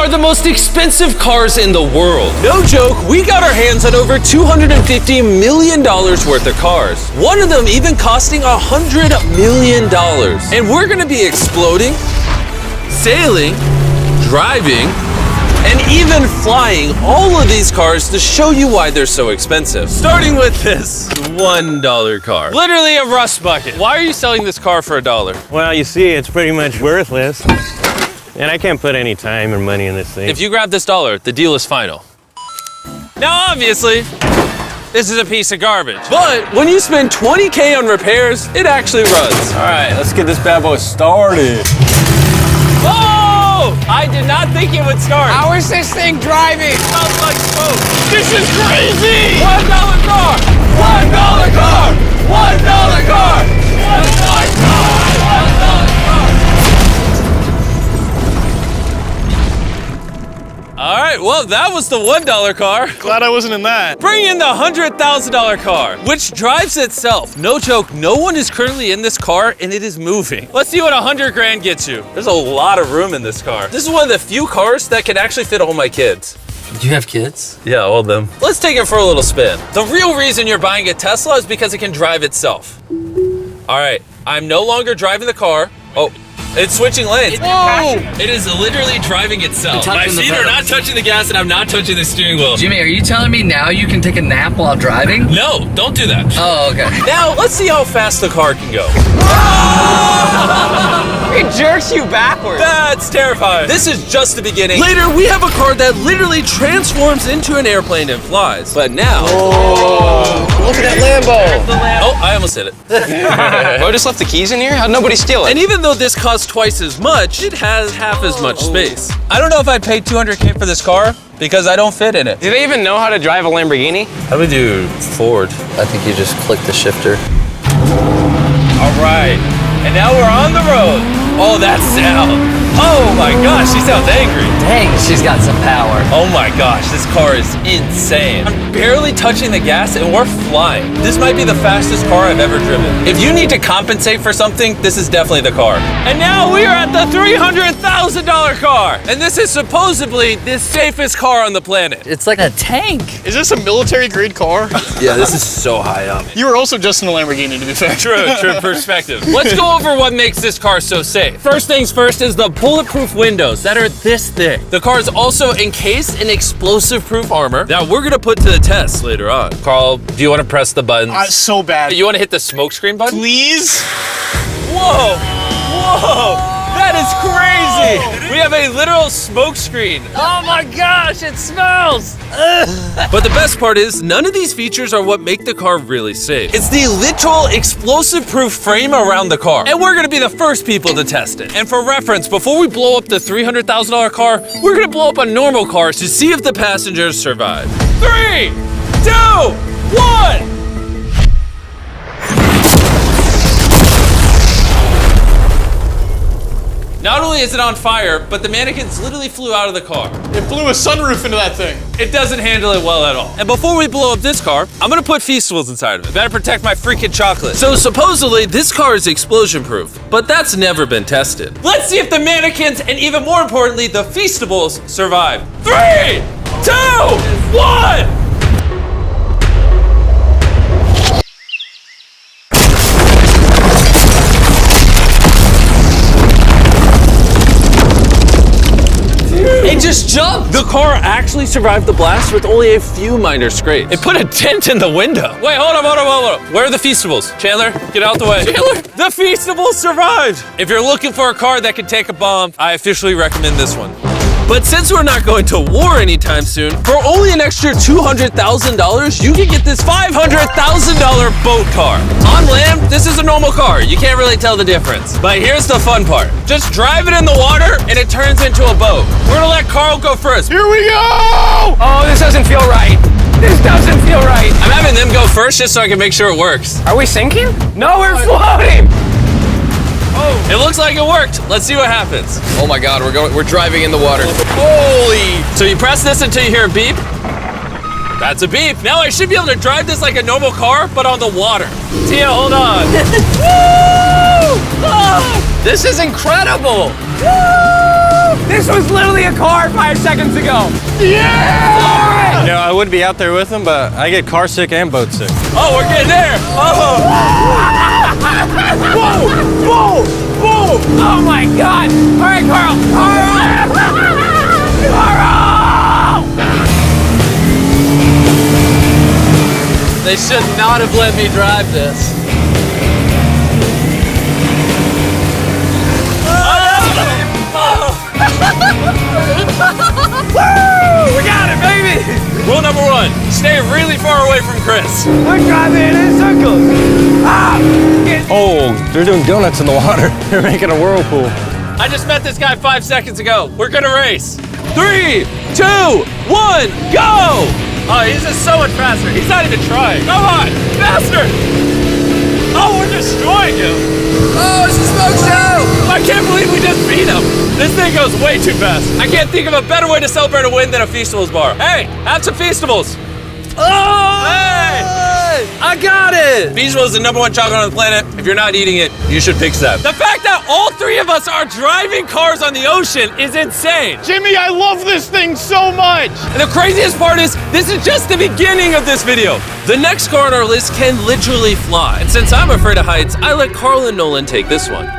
are the most expensive cars in the world. No joke, we got our hands on over $250 million worth of cars. One of them even costing $100 million. And we're gonna be exploding, sailing, driving, and even flying all of these cars to show you why they're so expensive. Starting with this $1 car. Literally a rust bucket. Why are you selling this car for $1? Well, you see, it's pretty much worthless. And I can't put any time or money in this thing. If you grab this $1, the deal is final. Now, obviously, this is a piece of garbage. But when you spend $20K on repairs, it actually runs. All right, let's get this bad boy started. Oh! I did not think it would start. How is this thing driving? Smells like smoke. This is crazy! $1 car! $1 car! $1 car! $1 car! All right, well, that was the $1 car. Glad I wasn't in that. Bring in the $100,000 car, which drives itself. No joke, no one is currently in this car and it is moving. Let's see what 100 grand gets you. There's a lot of room in this car. This is one of the few cars that can actually fit all my kids. Do you have kids? Yeah, all of them. Let's take it for a little spin. The real reason you're buying a Tesla is because it can drive itself. All right, I'm no longer driving the car. Oh, it's switching lanes. Whoa! It is literally driving itself. Touching My the feet are pedals. not touching the gas and I'm not touching the steering wheel. Jimmy, are you telling me now you can take a nap while driving? No, don't do that. Oh, okay. Now, let's see how fast the car can go. It jerks you backwards. That's terrifying. This is just the beginning. Later, we have a car that literally transforms into an airplane and flies. But now... Look at that Lambo. Oh, I almost hit it. I just left the keys in here? How'd nobody steal it? And even though this costs twice as much, it has half as much space. I don't know if I'd pay $200K for this car because I don't fit in it. Do they even know how to drive a Lamborghini? How do we do Ford? I think you just click the shifter. All right, and now we're on the road. Oh, that sound. Oh my gosh, she sounds angry. Dang, she's got some power. Oh my gosh, this car is insane. I'm barely touching the gas and we're flying. This might be the fastest car I've ever driven. If you need to compensate for something, this is definitely the car. And now we are at the $300,000 car. And this is supposedly the safest car on the planet. It's like a tank. Is this a military grade car? Yeah, this is so high up. You were also just in a Lamborghini, to be fair. True perspective. Let's go over what makes this car so safe. First things first is the bulletproof windows that are this thick. The car is also encased in explosive-proof armor that we're gonna put to the test later on. Carl, do you want to press the buttons? So bad. You want to hit the smoke screen button? Please? Whoa! Whoa! That is crazy! We have a literal smoke screen. Oh my gosh, it smells! But the best part is, none of these features are what make the car really safe. It's the literal explosive-proof frame around the car. And we're gonna be the first people to test it. And for reference, before we blow up the $300,000 car, we're gonna blow up a normal car to see if the passengers survive. 3, 2, 1! Not only is it on fire, but the mannequins literally flew out of the car. It blew a sunroof into that thing. It doesn't handle it well at all. And before we blow up this car, I'm gonna put Feastables inside of it. Better protect my freaking chocolate. So supposedly, this car is explosion proof, but that's never been tested. Let's see if the mannequins, and even more importantly, the Feastables survive. 3, 2, 1! It just jumped! The car actually survived the blast with only a few minor scrapes. It put a dent in the window. Wait, hold on. Where are the Feastables? Chandler, get out the way. Chandler! The Feastables survived! If you're looking for a car that can take a bomb, I officially recommend this one. But since we're not going to war anytime soon, for only an extra $200,000, you can get this $500,000 boat car. On land, this is a normal car. You can't really tell the difference. But here's the fun part. Just drive it in the water and it turns into a boat. We're gonna let Carl go first. Here we go! Oh, this doesn't feel right. This doesn't feel right. I'm having them go first just so I can make sure it works. Are we sinking? No, we're floating. It looks like it worked. Let's see what happens. Oh my God, we're driving in the water. Holy! So you press this until you hear a beep. That's a beep. Now I should be able to drive this like a normal car, but on the water. Tia, hold on. Woo! This is incredible. Woo! This was literally a car 5 seconds ago. Yeah! You know, I would be out there with him, but I get car sick and boat sick. Oh, we're getting there. Oh. Whoa! Whoa! Whoa! Oh my God! All right, Carl! Carl! They should not have let me drive this. Woo! We got it, baby! Rule number 1, stay really far away from Chris. We're driving in circles. Ah! Oh, they're doing donuts in the water. They're making a whirlpool. I just met this guy 5 seconds ago. We're gonna race. 3, 2, 1, go! Oh, he's just so much faster. He's not even trying. Come on, faster! Oh, we're destroying him. Oh, it's a smoke show! I can't believe we just beat him. This thing goes way too fast. I can't think of a better way to celebrate a win than a Feastables bar. Hey, have some Feastables. Oh! Hey! I got it! Feastables is the #1 chocolate on the planet. If you're not eating it, you should fix that. The fact that all 3 of us are driving cars on the ocean is insane. Jimmy, I love this thing so much. And the craziest part is, this is just the beginning of this video. The next car on our list can literally fly. And since I'm afraid of heights, I let Carl and Nolan take this one.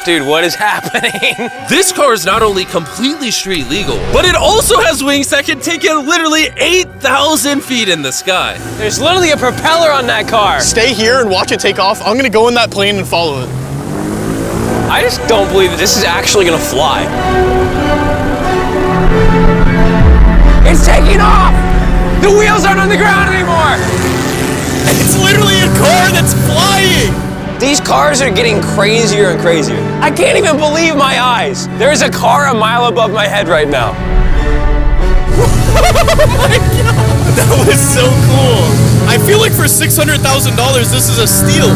Dude, what is happening? This car is not only completely street legal, but it also has wings that can take you literally 8,000 feet in the sky. There's literally a propeller on that car. Stay here and watch it take off. I'm gonna go in that plane and follow it. I just don't believe that this is actually gonna fly. It's taking off! The wheels aren't on the ground anymore! It's literally a car that's flying. These cars are getting crazier and crazier. I can't even believe my eyes. There's a car a mile above my head right now. That was so cool. I feel like for $600,000, this is a steal.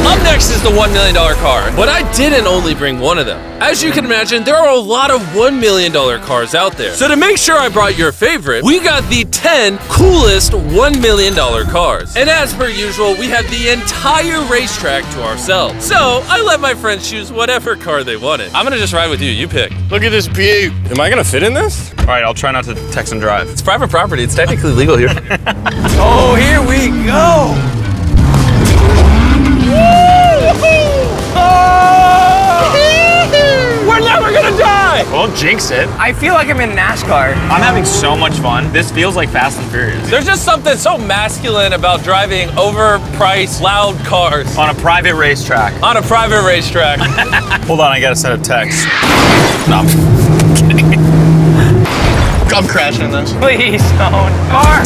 Up next is the $1 million car, but I didn't only bring one of them. As you can imagine, there are a lot of $1 million cars out there. So to make sure I brought your favorite, we got the 10 coolest $1 million cars. And as per usual, we had the entire racetrack to ourselves. So I let my friends choose whatever car they wanted. I'm gonna just ride with you, you pick. Look at this beaut. Am I gonna fit in this? All right, I'll try not to text and drive. It's private property, it's technically legal here. Oh, here we go! We're never gonna die! Well, jinx it. I feel like I'm in NASCAR. I'm having so much fun. This feels like Fast and Furious. There's just something so masculine about driving overpriced, loud cars On a private racetrack. on a private racetrack. Hold on, I gotta send a text. No. I'm crashing in this. Please don't. Car.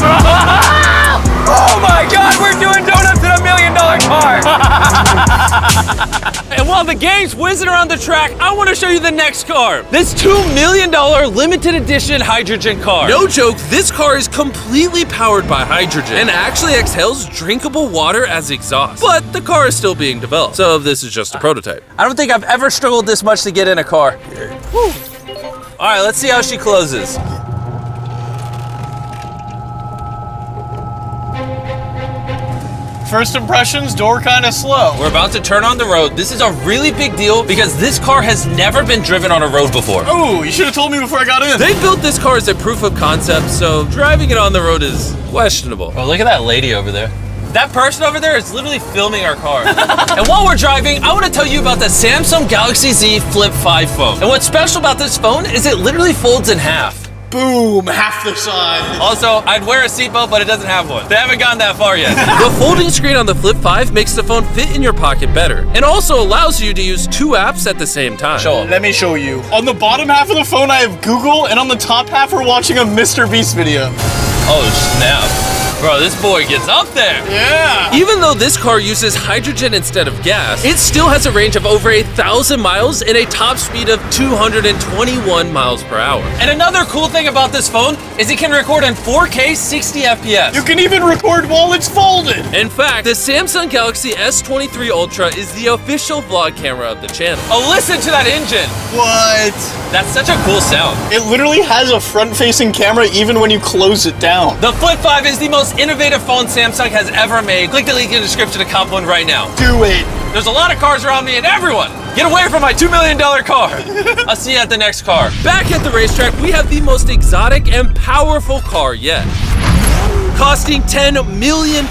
Oh my God, we're doing donuts in $1 million car. And while the game's whizzing around the track, I want to show you the next car. This $2 million limited edition hydrogen car. No joke, this car is completely powered by hydrogen and actually exhales drinkable water as exhaust. But the car is still being developed, so this is just a prototype. I don't think I've ever struggled this much to get in a car. Whew. All right, let's see how she closes. First impressions, door kind of slow. We're about to turn on the road. This is a really big deal because this car has never been driven on a road before. Oh, you should have told me before I got in. They built this car as a proof of concept, so driving it on the road is questionable. Oh, look at that lady over there. That person over there is literally filming our car. And while we're driving, I want to tell you about the Samsung Galaxy Z Flip 5 phone. And what's special about this phone is it literally folds in half. Boom, half the size. Also, I'd wear a seatbelt, but it doesn't have one. They haven't gone that far yet. The folding screen on the Flip 5 makes the phone fit in your pocket better, and also allows you to use 2 apps at the same time. Let me show you. On the bottom half of the phone, I have Google, and on the top half, we're watching a Mr. Beast video. Oh, snap. Bro, this boy gets up there. Yeah. Even though this car uses hydrogen instead of gas, it still has a range of over 1,000 miles and a top speed of 221 miles per hour. And another cool thing about this phone is it can record in 4K 60 FPS. You can even record while it's folded. In fact, the Samsung Galaxy S23 Ultra is the official vlog camera of the channel. Oh, listen to that engine. What? That's such a cool sound. It literally has a front-facing camera even when you close it down. The Flip 5 is the most innovative phone Samsung has ever made. Click the link in the description to cop one right now. Do it. There's a lot of cars around me and everyone Get away from my $2 million car. I'll see you at the next car. Back at the racetrack, we have the most exotic and powerful car yet. Costing $10 million,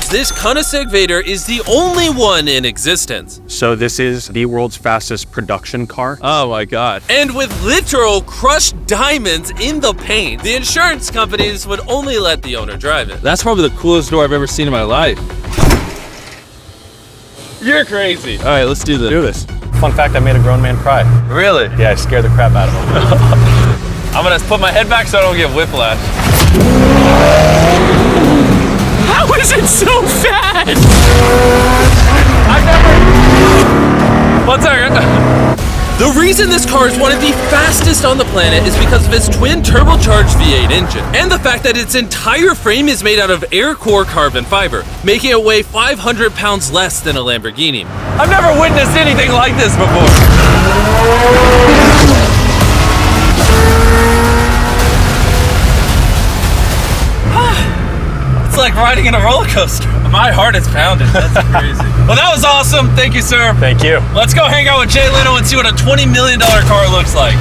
this Koenigsegg Vader is the only one in existence. So this is the world's fastest production car. Oh my God. And with literal crushed diamonds in the paint, the insurance companies would only let the owner drive it. That's probably the coolest door I've ever seen in my life. You're crazy. All right, let's do this. Do this. Fun fact, I made a grown man cry. Really? Yeah, I scared the crap out of him. I'm gonna put my head back so I don't get whiplash. How is it so fast? One second. The reason this car is one of the fastest on the planet is because of its twin turbocharged V8 engine, and the fact that its entire frame is made out of air core carbon fiber, making it weigh 500 pounds less than a Lamborghini. I've never witnessed anything like this before. It's like riding in a roller coaster. My heart is pounding. That's crazy. Well, that was awesome. Thank you, sir. Thank you. Let's go hang out with Jay Leno and see what a $20 million car looks like.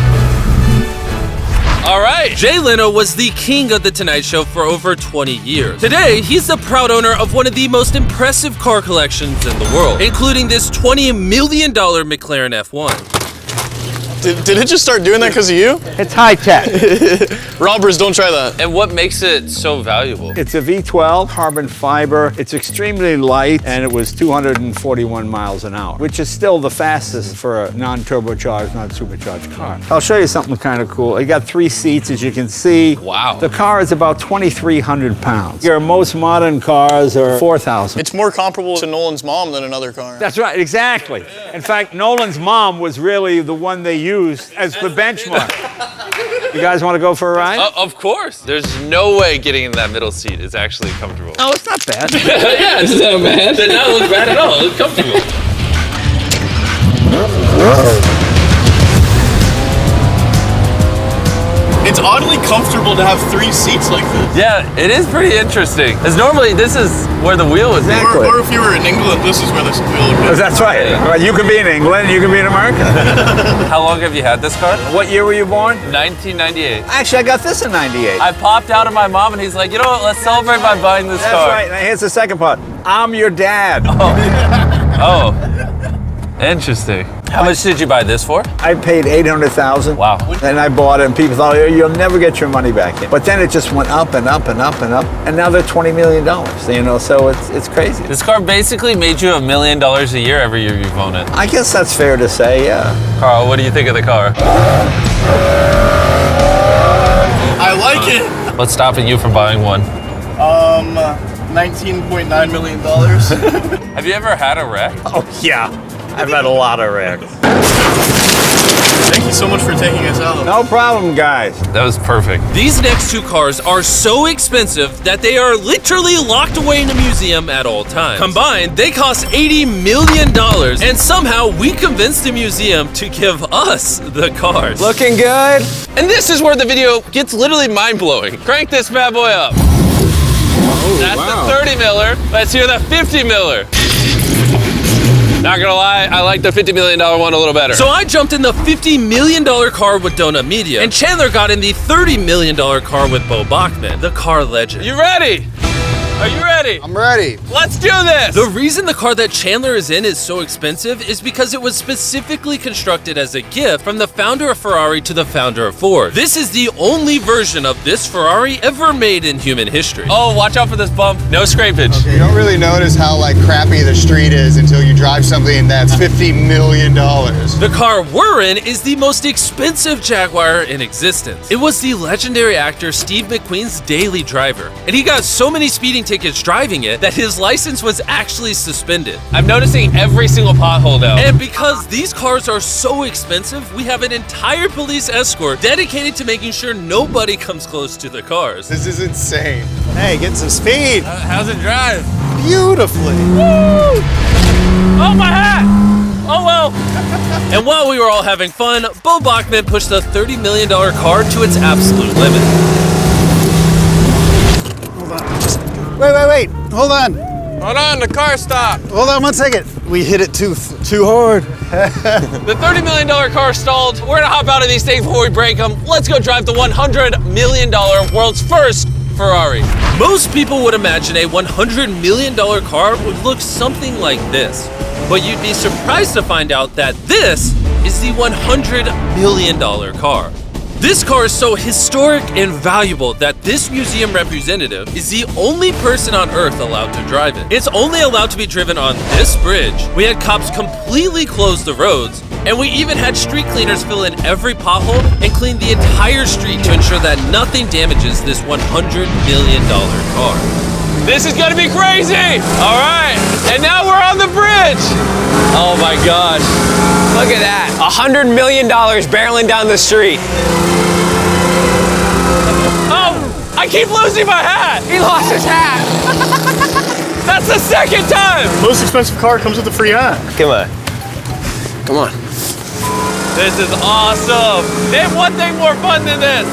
All right. Jay Leno was the king of The Tonight Show for over 20 years. Today, he's the proud owner of one of the most impressive car collections in the world, including this $20 million McLaren F1. Did it just start doing that because of you? It's high tech. Robbers, don't try that. And what makes it so valuable? It's a V12 carbon fiber. It's extremely light, and it was 241 miles an hour, which is still the fastest for a non-turbocharged, non-supercharged car. I'll show you something kind of cool. It got 3 seats, as you can see. Wow. The car is about 2,300 pounds. Your most modern cars are 4,000. It's more comparable to Nolan's mom than another car. That's right, exactly. In fact, Nolan's mom was really the one they used as the benchmark. You guys want to go for a ride? Of course. There's no way getting in that middle seat is actually comfortable. Oh, it's not bad. Yeah, it's not bad. It did not look bad at all. It's comfortable. It's oddly comfortable to have 3 seats like this. Yeah, it is pretty interesting. Because normally this is where the wheel would be. Exactly. Or if you were in England, this is where this wheel would be. That's right. Well, you can be in England, you can be in America. How long have you had this car? What year were you born? 1998. Actually, I got this in 98. I popped out of my mom and he's like, you know what, let's celebrate by buying this That's car. right. Now here's the second part. I'm your dad. Oh, interesting. How much did you buy this for? I paid $800,000. Wow. And I bought it, and people thought, oh, you'll never get your money back in. But then it just went up and up and up and up, and now they're $20 million. You know, so it's crazy. This car basically made you $1 million a year every year you've owned it. I guess that's fair to say, yeah. Carl, what do you think of the car? I like it. What's stopping you from buying one? $19.9 million. Have you ever had a wreck? Oh, yeah. I've had a lot of wrecks. Thank you so much for taking us out. No problem, guys. That was perfect. These next 2 cars are so expensive that they are literally locked away in a museum at all times. Combined, they cost $80 million, and somehow we convinced the museum to give us the cars. Looking good. And this is where the video gets literally mind-blowing. Crank this bad boy up. That's the 30 miller. Let's hear the 50 miller. Not gonna lie, I like the $50 million one a little better. So I jumped in the $50 million car with Donut Media, and Chandler got in the $30 million car with Bo Bachman, the car legend. You ready? Are you ready? I'm ready. Let's do this! The reason the car that Chandler is in is so expensive is because it was specifically constructed as a gift from the founder of Ferrari to the founder of Ford. This is the only version of this Ferrari ever made in human history. Oh, watch out for this bump. No scrapage. You don't really notice how crappy the street is until you drive something that's $50 million. The car we're in is the most expensive Jaguar in existence. It was the legendary actor Steve McQueen's daily driver, and he got so many speeding tickets driving it that his license was actually suspended. I'm noticing every single pothole now. And because these cars are so expensive, we have an entire police escort dedicated to making sure nobody comes close to the cars. This is insane. Hey, get some speed. How's it drive? Beautifully. Woo! Oh, my hat! Oh well. And while we were all having fun, Bo Bachman pushed the $30 million car to its absolute limit. Wait. Hold on. Hold on, the car stopped. Hold on 1 second. We hit it too hard. The $30 million car stalled. We're gonna hop out of these things before we break them. Let's go drive the $100 million world's first Ferrari. Most people would imagine a $100 million car would look something like this. But you'd be surprised to find out that this is the $100 million car. This car is so historic and valuable that this museum representative is the only person on Earth allowed to drive it. It's only allowed to be driven on this bridge. We had cops completely close the roads, and we even had street cleaners fill in every pothole and clean the entire street to ensure that nothing damages this $100 million car. This is gonna be crazy! All right, and now we're on the bridge! Oh my gosh. Look at that. $100 million barreling down the street. Oh, I keep losing my hat! He lost his hat. That's the second time! Most expensive car comes with a free hat. Come on. Come on. This is awesome! Name one thing more fun than this!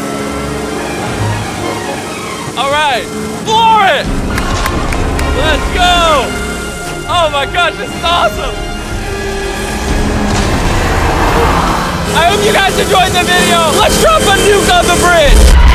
All right, floor it! Let's go! Oh my gosh, this is awesome! I hope you guys enjoyed the video! Let's drop a nuke on the bridge!